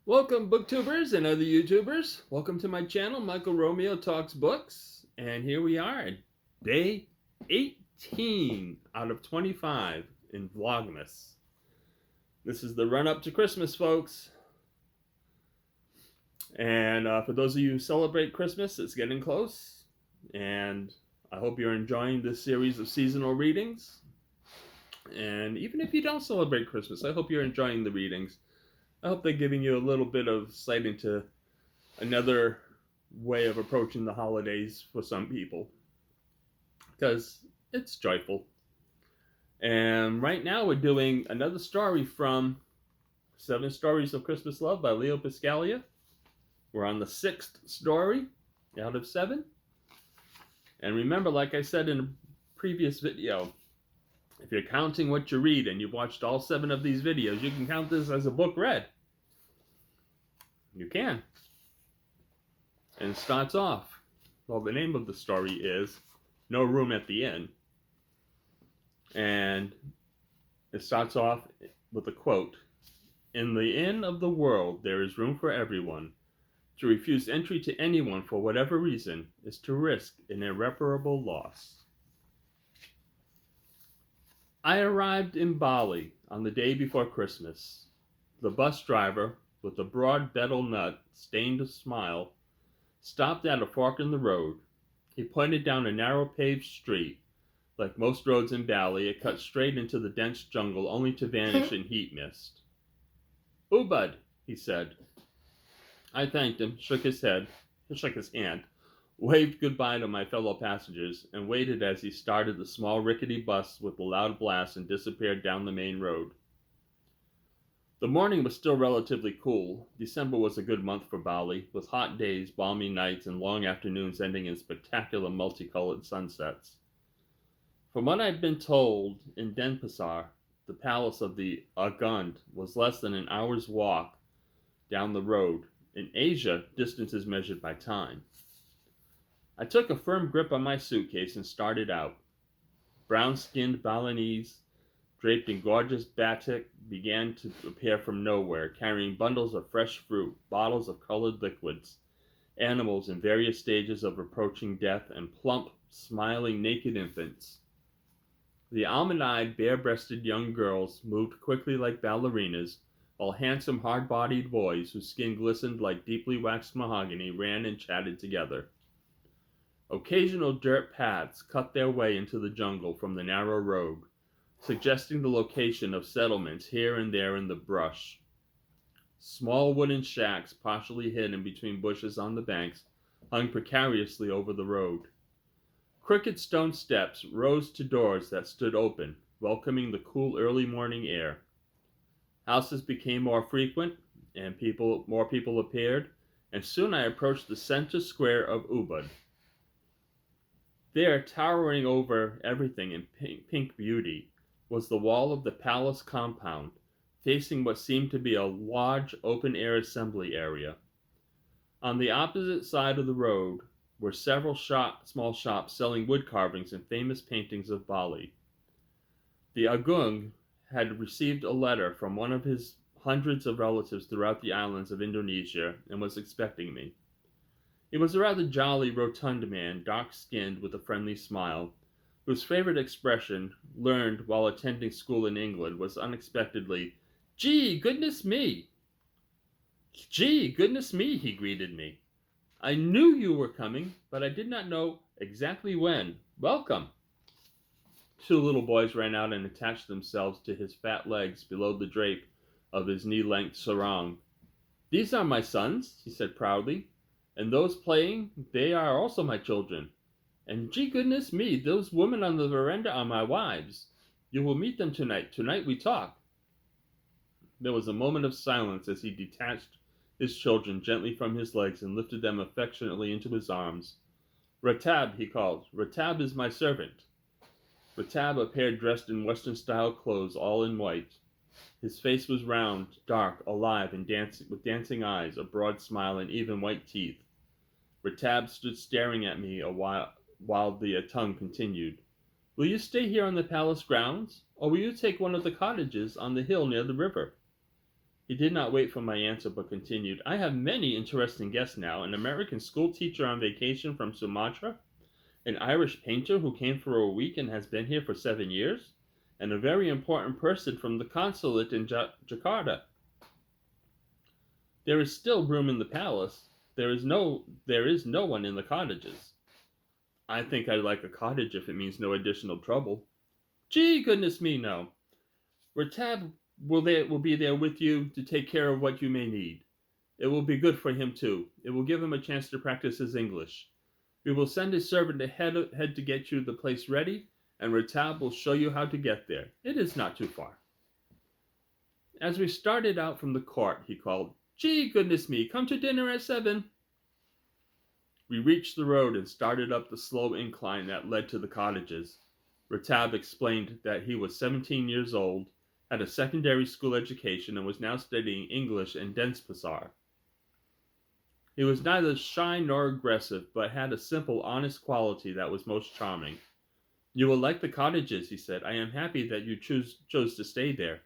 Welcome, booktubers and other YouTubers. Welcome to my channel, Michael Romeo Talks Books. And here we are, day 18 out of 25 in Vlogmas. This is the run-up to Christmas, folks. And for those of you who celebrate Christmas, it's getting close. And I hope you're enjoying this series of seasonal readings. And even if you don't celebrate Christmas, I hope you're enjoying the readings. I hope they're giving you a little bit of sight into another way of approaching the holidays for some people, because it's joyful. And right now we're doing another story from 7 Stories of Christmas Love by Leo Piscaglia. We're on the 6th story out of 7. And remember, like I said in a previous video, if you're counting what you read and you've watched all 7 of these videos, you can count this as a book read. You can. And it starts off, well, the name of the story is No Room at the Inn. And it starts off with a quote, "In the inn of the world there is room for everyone. To refuse entry to anyone for whatever reason is to risk an irreparable loss." I arrived in Bali on the day before Christmas. The bus driver, with a broad betel nut stained smile, stopped at a fork in the road. He pointed down a narrow paved street. Like most roads in Bali, it cut straight into the dense jungle, only to vanish in heat mist. "Ubud," he said. I thanked him, shook his hand, waved goodbye to my fellow passengers, and waited as he started the small rickety bus with a loud blast and disappeared down the main road. The morning was still relatively cool. December was a good month for Bali, with hot days, balmy nights, and long afternoons ending in spectacular multicolored sunsets. From what I'd been told, in Denpasar, the palace of the Agund was less than an hour's walk down the road. In Asia, distance is measured by time. I took a firm grip on my suitcase and started out. Brown-skinned Balinese, draped in gorgeous batik, began to appear from nowhere, carrying bundles of fresh fruit, bottles of colored liquids, animals in various stages of approaching death, and plump, smiling, naked infants. The almond-eyed, bare-breasted young girls moved quickly like ballerinas, while handsome, hard-bodied boys, whose skin glistened like deeply waxed mahogany, ran and chatted together. Occasional dirt paths cut their way into the jungle from the narrow road, suggesting the location of settlements here and there in the brush. Small wooden shacks, partially hidden between bushes on the banks, hung precariously over the road. Crooked stone steps rose to doors that stood open, welcoming the cool early morning air. Houses became more frequent, and more people appeared, and soon I approached the center square of Ubud. There, towering over everything in pink beauty, was the wall of the palace compound, facing what seemed to be a large open-air assembly area. On the opposite side of the road were several small shops selling wood carvings and famous paintings of Bali. The Agung had received a letter from one of his hundreds of relatives throughout the islands of Indonesia and was expecting me. He was a rather jolly, rotund man, dark-skinned with a friendly smile, whose favorite expression, learned while attending school in England, was unexpectedly, "Gee, goodness me!" "Gee, goodness me," he greeted me. "I knew you were coming, but I did not know exactly when. Welcome." 2 little boys ran out and attached themselves to his fat legs below the drape of his knee-length sarong. "These are my sons," he said proudly, "and those playing, they are also my children. And gee goodness me, those women on the veranda are my wives. You will meet them tonight. Tonight we talk." There was a moment of silence as he detached his children gently from his legs and lifted them affectionately into his arms. "Ratab," he called. "Ratab is my servant." Ratab appeared dressed in Western-style clothes, all in white. His face was round, dark, alive, and with dancing eyes, a broad smile, and even white teeth. Ratab stood staring at me a while the tongue continued. "Will you stay here on the palace grounds, or will you take one of the cottages on the hill near the river?" He did not wait for my answer, but continued, I have many interesting guests now. An American school teacher on vacation from Sumatra, an Irish painter who came for a week and has been here for 7 years, and a very important person from the consulate in Jakarta. There is still room in the palace. There is no one in the cottages. I think I'd like a cottage if it means no additional trouble. Gee, goodness me, no. Ratab will be there with you to take care of what you may need. It will be good for him too. It will give him a chance to practice his English. We will send a servant ahead to get you the place ready, and Ratab will show you how to get there. It is not too far. As we started out from the court, he called, Gee, goodness me, come to dinner at 7. We reached the road and started up the slow incline that led to the cottages. Ratab explained that he was 17 years old, had a secondary school education, and was now studying English in Denpasar. He was neither shy nor aggressive, but had a simple, honest quality that was most charming. You will like the cottages, he said. I am happy that you chose to stay there.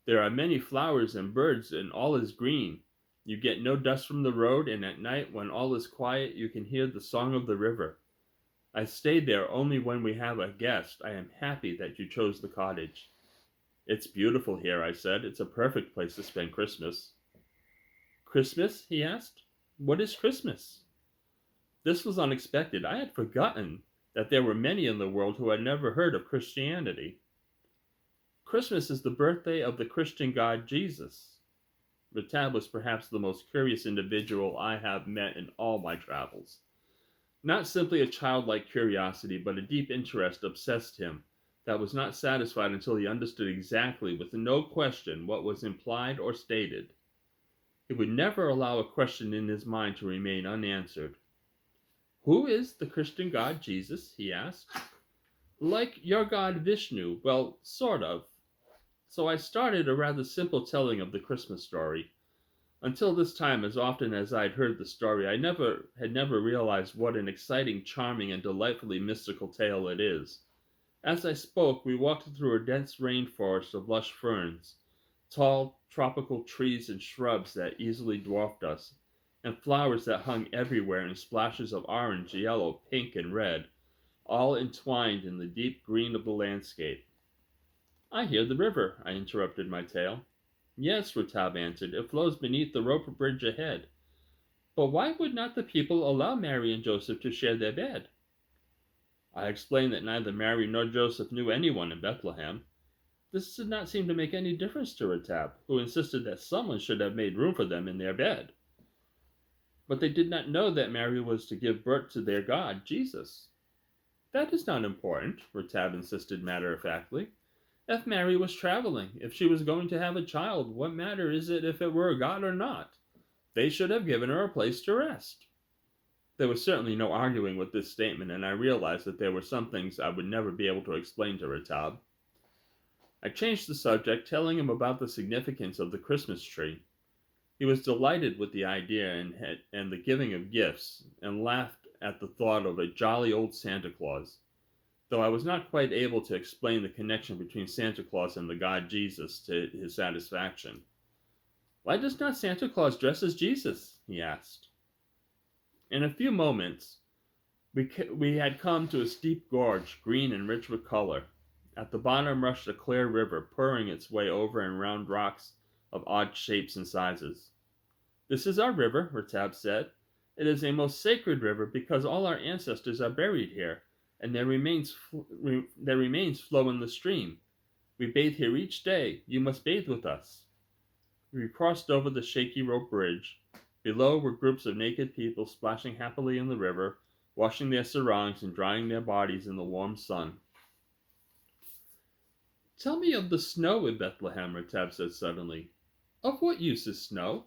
There are many flowers and birds, and all is green. You get no dust from the road, and at night, when all is quiet, you can hear the song of the river. I stay there only when we have a guest. I am happy that you chose the cottage. It's beautiful here, I said. It's a perfect place to spend Christmas. Christmas? He asked. What is Christmas? This was unexpected. I had forgotten that there were many in the world who had never heard of Christianity. Christmas is the birthday of the Christian God Jesus. Ratab was perhaps the most curious individual I have met in all my travels. Not simply a childlike curiosity, but a deep interest obsessed him that was not satisfied until he understood exactly, with no question, what was implied or stated. He would never allow a question in his mind to remain unanswered. Who is the Christian God Jesus? He asked. Like your God Vishnu, well, sort of. So I started a rather simple telling of the Christmas story. Until this time, as often as I'd heard the story, I had never realized what an exciting, charming, and delightfully mystical tale it is. As I spoke, we walked through a dense rainforest of lush ferns, tall tropical trees and shrubs that easily dwarfed us, and flowers that hung everywhere in splashes of orange, yellow, pink, and red, all entwined in the deep green of the landscape. I hear the river, I interrupted my tale. Yes, Ratab answered, it flows beneath the rope bridge ahead. But why would not the people allow Mary and Joseph to share their bed? I explained that neither Mary nor Joseph knew anyone in Bethlehem. This did not seem to make any difference to Ratab, who insisted that someone should have made room for them in their bed. But they did not know that Mary was to give birth to their God, Jesus. That is not important, Ratab insisted matter-of-factly. If Mary was traveling, if she was going to have a child, what matter is it if it were a god or not? They should have given her a place to rest. There was certainly no arguing with this statement, and I realized that there were some things I would never be able to explain to Ratab. I changed the subject, telling him about the significance of the Christmas tree. He was delighted with the idea and the giving of gifts, and laughed at the thought of a jolly old Santa Claus, though I was not quite able to explain the connection between Santa Claus and the God Jesus to his satisfaction. Why does not Santa Claus dress as Jesus? He asked. In a few moments, we had come to a steep gorge, green and rich with color. At the bottom rushed a clear river, purring its way over and round rocks of odd shapes and sizes. This is our river, Ratab said. It is a most sacred river because all our ancestors are buried here, and their remains flow in the stream. We bathe here each day. You must bathe with us. We crossed over the shaky rope bridge. Below were groups of naked people splashing happily in the river, washing their sarongs and drying their bodies in the warm sun. Tell me of the snow in Bethlehem, Ratab said suddenly. Of what use is snow?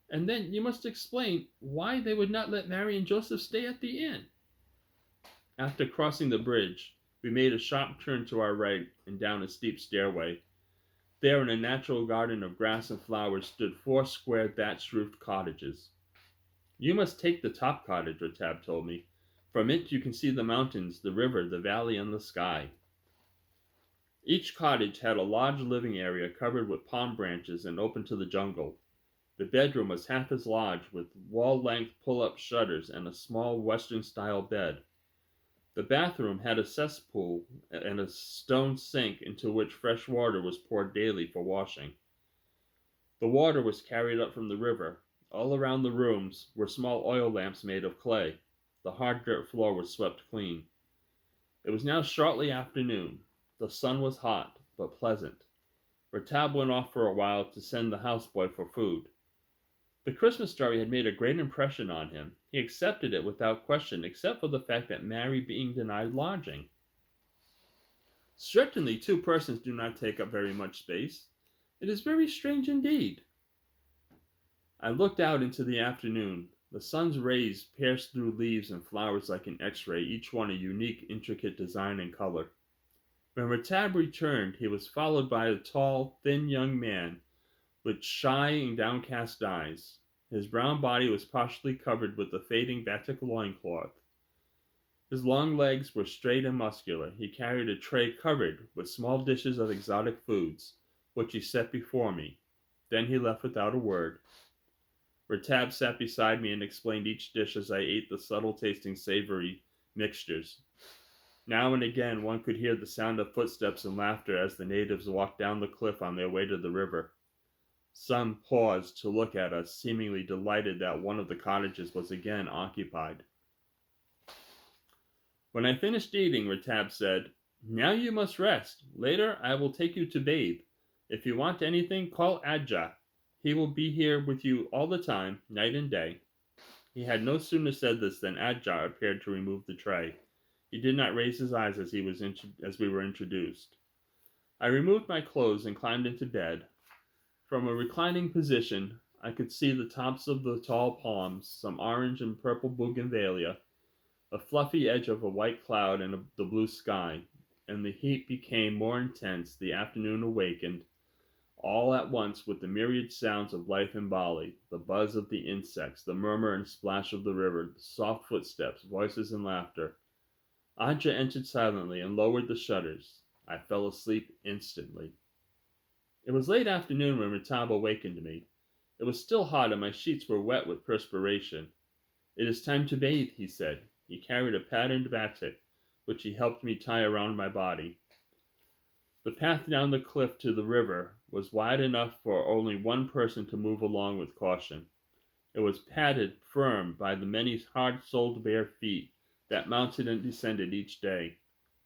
And then you must explain why they would not let Mary and Joseph stay at the inn. After crossing the bridge, we made a sharp turn to our right and down a steep stairway. There, in a natural garden of grass and flowers, stood 4 square thatched-roofed cottages. You must take the top cottage, Ratab told me. From it you can see the mountains, the river, the valley, and the sky. Each cottage had a large living area covered with palm branches and open to the jungle. The bedroom was half as large, with wall-length pull-up shutters and a small Western-style bed. The bathroom had a cesspool and a stone sink into which fresh water was poured daily for washing. The water was carried up from the river. All around the rooms were small oil lamps made of clay. The hard dirt floor was swept clean. It was now shortly afternoon. The sun was hot, but pleasant. Ratab went off for a while to send the houseboy for food. The Christmas story had made a great impression on him. He accepted it without question, except for the fact that Mary being denied lodging. Certainly, two persons do not take up very much space. It is very strange indeed. I looked out into the afternoon. The sun's rays pierced through leaves and flowers like an X-ray, each one a unique, intricate design and color. When Ratab returned, he was followed by a tall, thin young man with shy and downcast eyes. His brown body was partially covered with the fading batik loincloth. His long legs were straight and muscular. He carried a tray covered with small dishes of exotic foods, which he set before me. Then he left without a word. Ratab sat beside me and explained each dish as I ate the subtle-tasting savory mixtures. Now and again one could hear the sound of footsteps and laughter as the natives walked down the cliff on their way to the river. Some paused to look at us, seemingly delighted that one of the cottages was again occupied. When I finished eating, Ratab said, "Now you must rest. Later I will take you to bathe. If you want anything, call Adja. He will be here with you all the time, night and day." He had no sooner said this than Adja appeared to remove the tray. He did not raise his eyes as we were introduced. I removed my clothes and climbed into bed. From a reclining position, I could see the tops of the tall palms, some orange and purple bougainvillea, a fluffy edge of a white cloud and the blue sky, and the heat became more intense. The afternoon awakened, all at once, with the myriad sounds of life in Bali, the buzz of the insects, the murmur and splash of the river, the soft footsteps, voices and laughter. Adja entered silently and lowered the shutters. I fell asleep instantly. It was late afternoon when Ratab awakened me. It was still hot and my sheets were wet with perspiration. "It is time to bathe," he said. He carried a patterned batik, which he helped me tie around my body. The path down the cliff to the river was wide enough for only one person to move along with caution. It was padded firm by the many hard-soled bare feet that mounted and descended each day.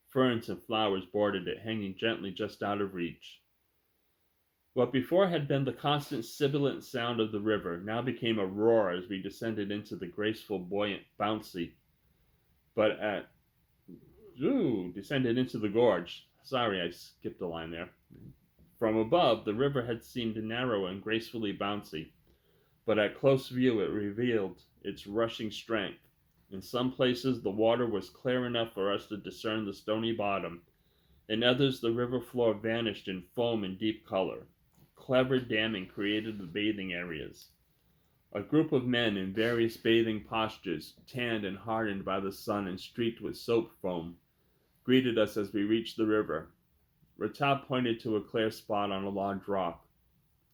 Ferns and flowers bordered it, hanging gently just out of reach. What before had been the constant sibilant sound of the river now became a roar as we descended into the graceful, buoyant, bouncy, descended into the gorge. Sorry, I skipped a line there. From above, the river had seemed narrow and gracefully bouncy, but at close view it revealed its rushing strength. In some places the water was clear enough for us to discern the stony bottom. In others the river floor vanished in foam and deep color. Clever damming created the bathing areas. A group of men in various bathing postures, tanned and hardened by the sun and streaked with soap foam, greeted us as we reached the river. Ratab pointed to a clear spot on a large rock.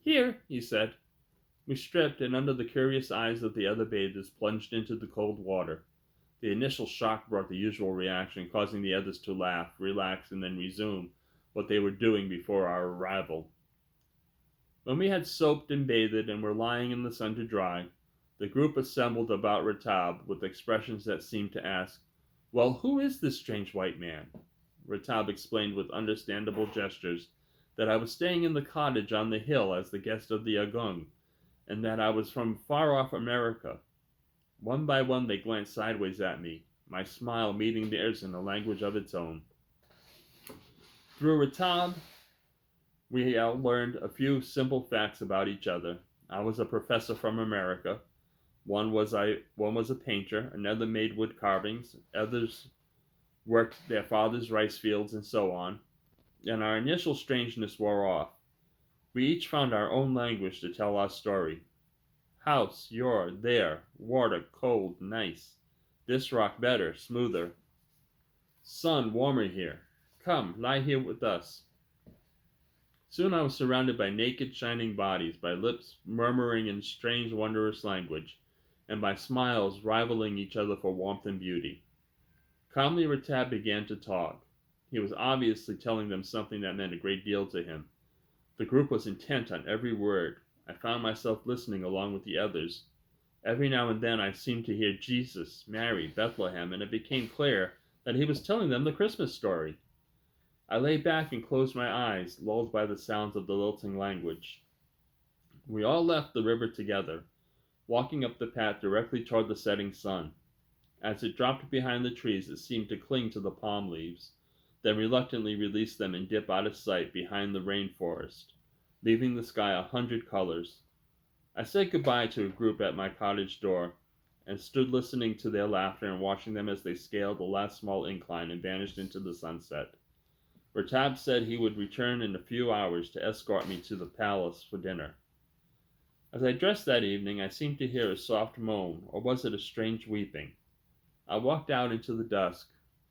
"Here," he said. We stripped, and under the curious eyes of the other bathers plunged into the cold water. The initial shock brought the usual reaction, causing the others to laugh, relax, and then resume what they were doing before our arrival. When we had soaped and bathed and were lying in the sun to dry, the group assembled about Ratab with expressions that seemed to ask, "Well, who is this strange white man?" Ratab explained with understandable gestures that I was staying in the cottage on the hill as the guest of the Agung, and that I was from far-off America. One by one they glanced sideways at me, my smile meeting theirs in a language of its own. Through Ratab, we all learned a few simple facts about each other. I was a professor from America. One was a painter, another made wood carvings, others worked their father's rice fields, and so on. And our initial strangeness wore off. We each found our own language to tell our story. House, your, there, water, cold, nice. This rock better, smoother. Sun, warmer here. Come, lie here with us. Soon I was surrounded by naked, shining bodies, by lips murmuring in strange, wondrous language, and by smiles rivaling each other for warmth and beauty. Calmly, Ratab began to talk. He was obviously telling them something that meant a great deal to him. The group was intent on every word. I found myself listening along with the others. Every now and then I seemed to hear Jesus, Mary, Bethlehem, and it became clear that he was telling them the Christmas story. I lay back and closed my eyes, lulled by the sounds of the lilting language. We all left the river together, walking up the path directly toward the setting sun. As it dropped behind the trees, it seemed to cling to the palm leaves, then reluctantly release them and dip out of sight behind the rainforest, leaving the sky 100 colors. I said goodbye to a group at my cottage door, and stood listening to their laughter and watching them as they scaled the last small incline and vanished into the sunset. Ratab said he would return in a few hours to escort me to the palace for dinner. As I dressed that evening, I seemed to hear a soft moan, or was it a strange weeping? I walked out into the dusk.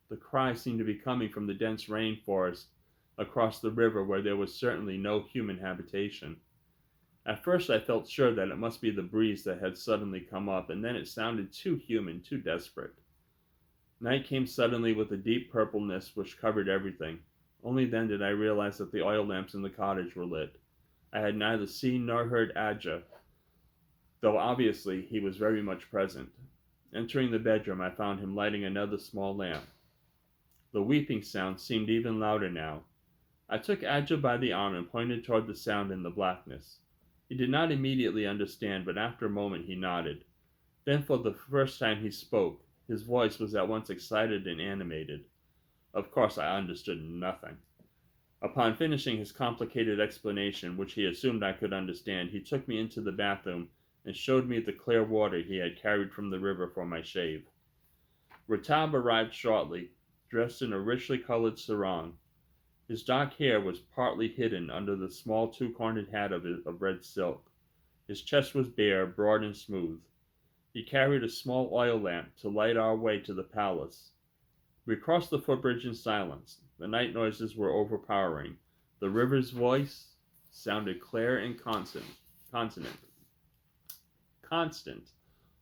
The cry seemed to be coming from the dense rainforest across the river where there was certainly no human habitation. At first I felt sure that it must be the breeze that had suddenly come up, and then it sounded too human, too desperate. Night came suddenly with a deep purpleness which covered everything. Only then did I realize that the oil lamps in the cottage were lit. I had neither seen nor heard Adja, though obviously he was very much present. Entering the bedroom, I found him lighting another small lamp. The weeping sound seemed even louder now. I took Adja by the arm and pointed toward the sound in the blackness. He did not immediately understand, but after a moment he nodded. Then for the first time he spoke. His voice was at once excited and animated. Of course I understood nothing. Upon finishing his complicated explanation, which he assumed I could understand, he took me into the bathroom and showed me the clear water he had carried from the river for my shave. Ratab arrived shortly, dressed in a richly colored sarong. His dark hair was partly hidden under the small two-cornered hat of red silk. His chest was bare, broad and smooth. He carried a small oil lamp to light our way to the palace. We crossed the footbridge in silence. The night noises were overpowering. The river's voice sounded clear and constant,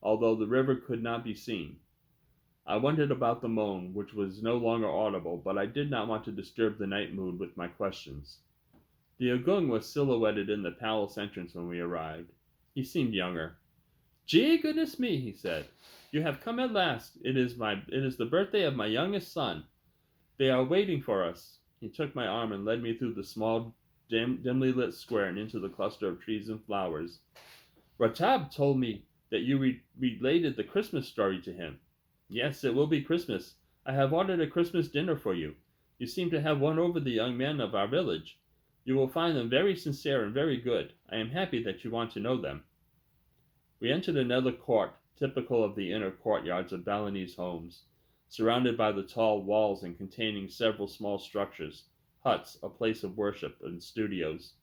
although the river could not be seen. I wondered about the moan, which was no longer audible, but I did not want to disturb the night mood with my questions. The Agung was silhouetted in the palace entrance when we arrived. He seemed younger. "Gee, goodness me," he said. "You have come at last. It is the birthday of my youngest son. They are waiting for us." He took my arm and led me through the small, dimly lit square and into the cluster of trees and flowers. "Ratab told me that you related the Christmas story to him." "Yes, it will be Christmas. I have ordered a Christmas dinner for you. You seem to have won over the young men of our village. You will find them very sincere and very good. I am happy that you want to know them." We entered another court, typical of the inner courtyards of Balinese homes, surrounded by the tall walls and containing several small structures, huts, a place of worship, and studios.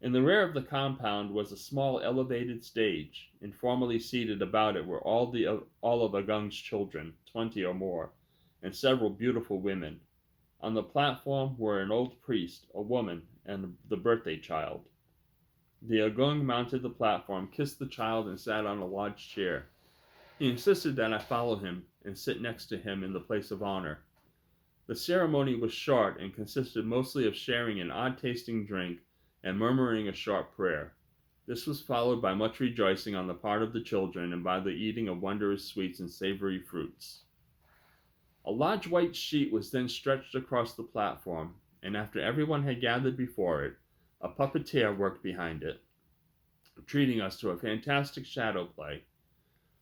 In the rear of the compound was a small elevated stage. Informally seated about it were all of Agung's children, 20 or more, and several beautiful women. On the platform were an old priest, a woman, and the birthday child. The Agung mounted the platform, kissed the child, and sat on a large chair. He insisted that I follow him and sit next to him in the place of honor. The ceremony was short and consisted mostly of sharing an odd-tasting drink and murmuring a short prayer. This was followed by much rejoicing on the part of the children and by the eating of wondrous sweets and savory fruits. A large white sheet was then stretched across the platform, and after everyone had gathered before it, a puppeteer worked behind it, treating us to a fantastic shadow play.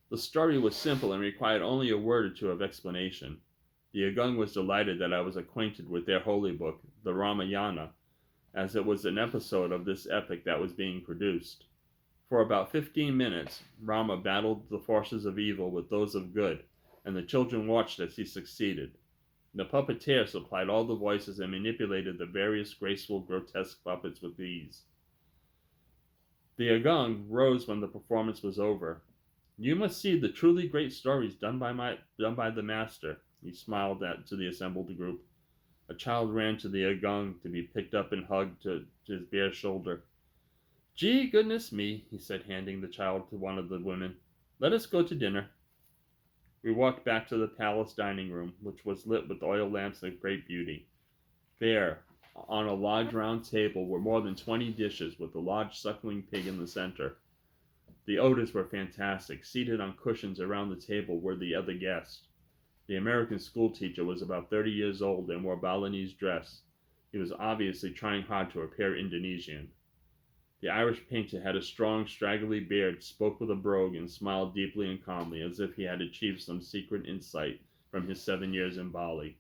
The story was simple and required only a word or two of explanation. The Agung was delighted that I was acquainted with their holy book, the Ramayana, as it was an episode of this epic that was being produced. For about 15 minutes, Rama battled the forces of evil with those of good, and the children watched as he succeeded. The puppeteer supplied all the voices and manipulated the various graceful, grotesque puppets with ease. The Agung rose when the performance was over. "You must see the truly great stories done by the master," he smiled to the assembled group. A child ran to the Agung to be picked up and hugged to his bare shoulder. Gee, goodness me, he said, handing the child to one of the women. Let us go to dinner. We walked back to the palace dining room, which was lit with oil lamps of great beauty. There, on a large round table, were more than 20 dishes, with a large suckling pig in the center. The odors were fantastic. Seated on cushions around the table were the other guests. The American schoolteacher was about 30 years old and wore Balinese dress. He was obviously trying hard to appear Indonesian. The Irish painter had a strong, straggly beard, spoke with a brogue, and smiled deeply and calmly, as if he had achieved some secret insight from his 7 years in Bali.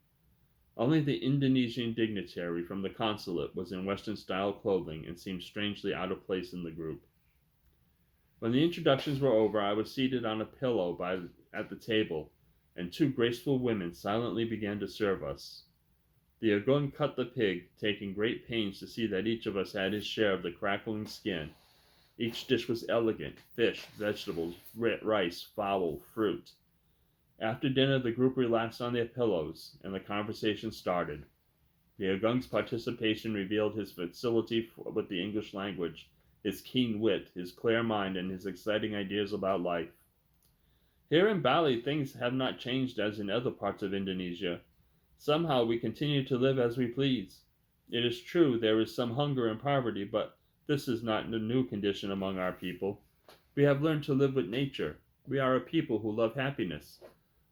Only the Indonesian dignitary from the consulate was in Western-style clothing and seemed strangely out of place in the group. When the introductions were over, I was seated on a pillow at the table, and two graceful women silently began to serve us. The Agun cut the pig, taking great pains to see that each of us had his share of the crackling skin. Each dish was elegant: fish, vegetables, rice, fowl, fruit. After dinner, the group relaxed on their pillows, and the conversation started. The Agung's participation revealed his facility with the English language, his keen wit, his clear mind, and his exciting ideas about life. Here in Bali, things have not changed as in other parts of Indonesia. Somehow we continue to live as we please. It is true there is some hunger and poverty, but this is not a new condition among our people. We have learned to live with nature. We are a people who love happiness.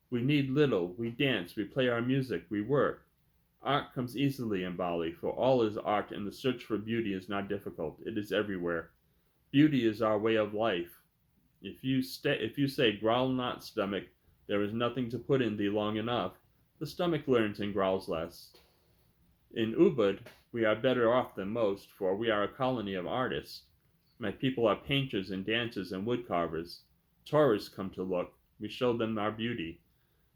We need little, we dance, we play our music, we work. Art comes easily in Bali, for all is art, and the search for beauty is not difficult. It is everywhere. Beauty is our way of life. If you say, growl not, stomach, there is nothing to put in thee long enough, the stomach learns and growls less. In Ubud, we are better off than most, for we are a colony of artists. My people are painters and dancers and woodcarvers. Tourists come to look. We show them our beauty.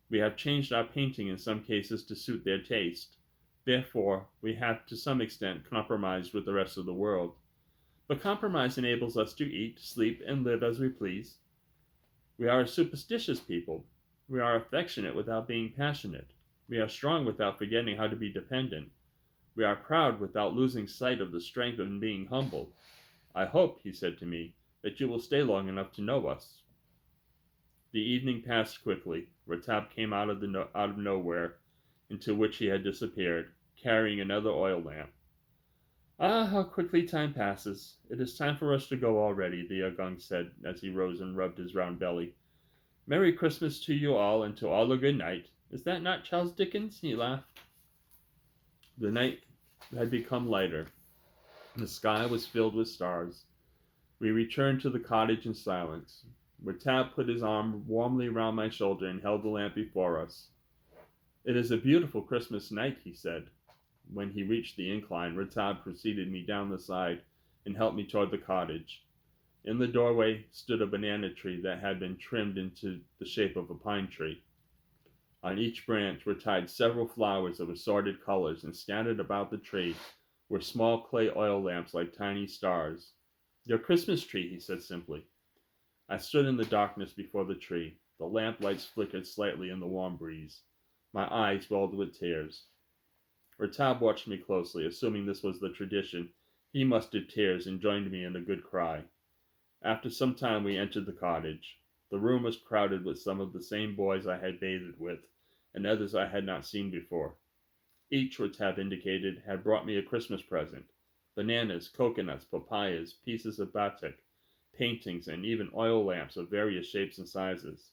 We have changed our painting in some cases to suit their taste. Therefore, we have to some extent compromised with the rest of the world. But compromise enables us to eat, sleep, and live as we please. We are a superstitious people. We are affectionate without being passionate. We are strong without forgetting how to be dependent. We are proud without losing sight of the strength of being humble. I hope, he said to me, that you will stay long enough to know us. The evening passed quickly. Ratab came out of nowhere, into which he had disappeared, carrying another oil lamp. Ah, how quickly time passes. It is time for us to go already, the Agung said, as he rose and rubbed his round belly. Merry Christmas to you all, and to all a good night. Is that not Charles Dickens? He laughed. The night had become lighter. The sky was filled with stars. We returned to the cottage in silence. Ratab put his arm warmly round my shoulder and held the lamp before us. It is a beautiful Christmas night, he said. When he reached the incline, Ratab preceded me down the side and helped me toward the cottage. In the doorway stood a banana tree that had been trimmed into the shape of a pine tree. On each branch were tied several flowers of assorted colors, and scattered about the tree were small clay oil lamps like tiny stars. Your Christmas tree, he said simply. I stood in the darkness before the tree. The lamp lights flickered slightly in the warm breeze. My eyes welled with tears. Ratab watched me closely. Assuming this was the tradition, he mustered tears and joined me in a good cry. After some time we entered the cottage. The room was crowded with some of the same boys I had bathed with, and others I had not seen before. Each, Ratab indicated, had brought me a Christmas present: bananas, coconuts, papayas, pieces of batik, paintings, and even oil lamps of various shapes and sizes.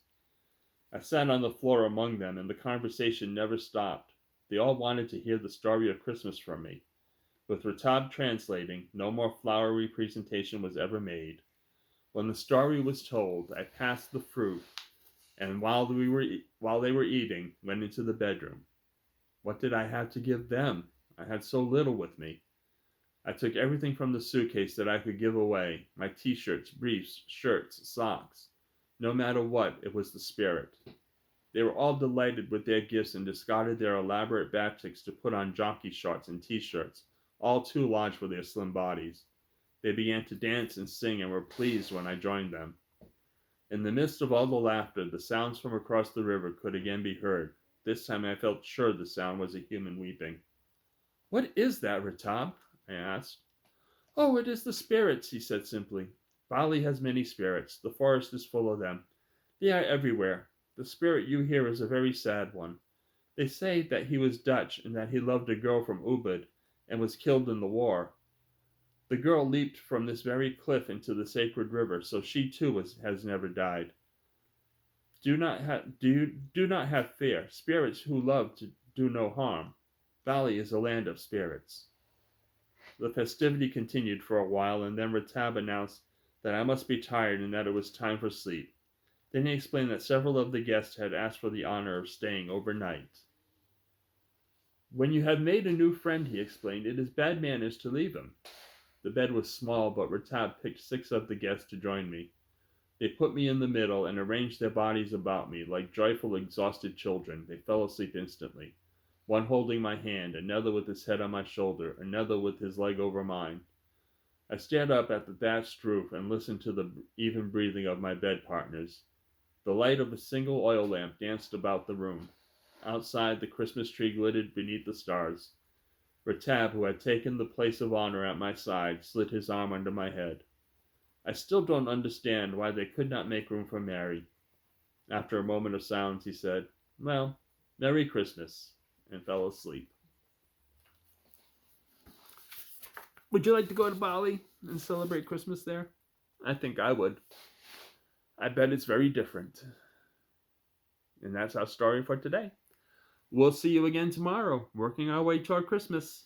I sat on the floor among them, and the conversation never stopped. They all wanted to hear the story of Christmas from me. With Ratab translating, no more flowery presentation was ever made. When the story was told, I passed the fruit, and while they were eating, went into the bedroom. What did I have to give them? I had so little with me. I took everything from the suitcase that I could give away: my t-shirts, briefs, shirts, socks. No matter what, it was the spirit. They were all delighted with their gifts and discarded their elaborate batiks to put on jockey shorts and t-shirts, all too large for their slim bodies. They began to dance and sing and were pleased when I joined them. In the midst of all the laughter, the sounds from across the river could again be heard. This time I felt sure the sound was a human weeping. What is that, Ratab? I asked. Oh, it is the spirits, he said simply. Bali has many spirits. The forest is full of them. They are everywhere. The spirit you hear is a very sad one. They say that he was Dutch and that he loved a girl from Ubud and was killed in the war. The girl leaped from this very cliff into the sacred river, so she too has never died. Do not have fear. Spirits who love to do no harm. Bali is a land of spirits. The festivity continued for a while, and then Ratab announced that I must be tired and that it was time for sleep. Then he explained that several of the guests had asked for the honor of staying overnight. When you have made a new friend, he explained, it is bad manners to leave him. The bed was small, but Ratab picked 6 of the guests to join me. They put me in the middle and arranged their bodies about me like joyful, exhausted children. They fell asleep instantly, one holding my hand, another with his head on my shoulder, another with his leg over mine. I stared up at the thatched roof and listened to the even breathing of my bed partners. The light of a single oil lamp danced about the room. Outside, the Christmas tree glittered beneath the stars. Ratab, who had taken the place of honor at my side, slid his arm under my head. I still don't understand why they could not make room for Mary. After a moment of silence, he said, Well, Merry Christmas, and fell asleep. Would you like to go to Bali and celebrate Christmas there? I think I would. I bet it's very different. And that's our story for today. We'll see you again tomorrow, working our way toward Christmas.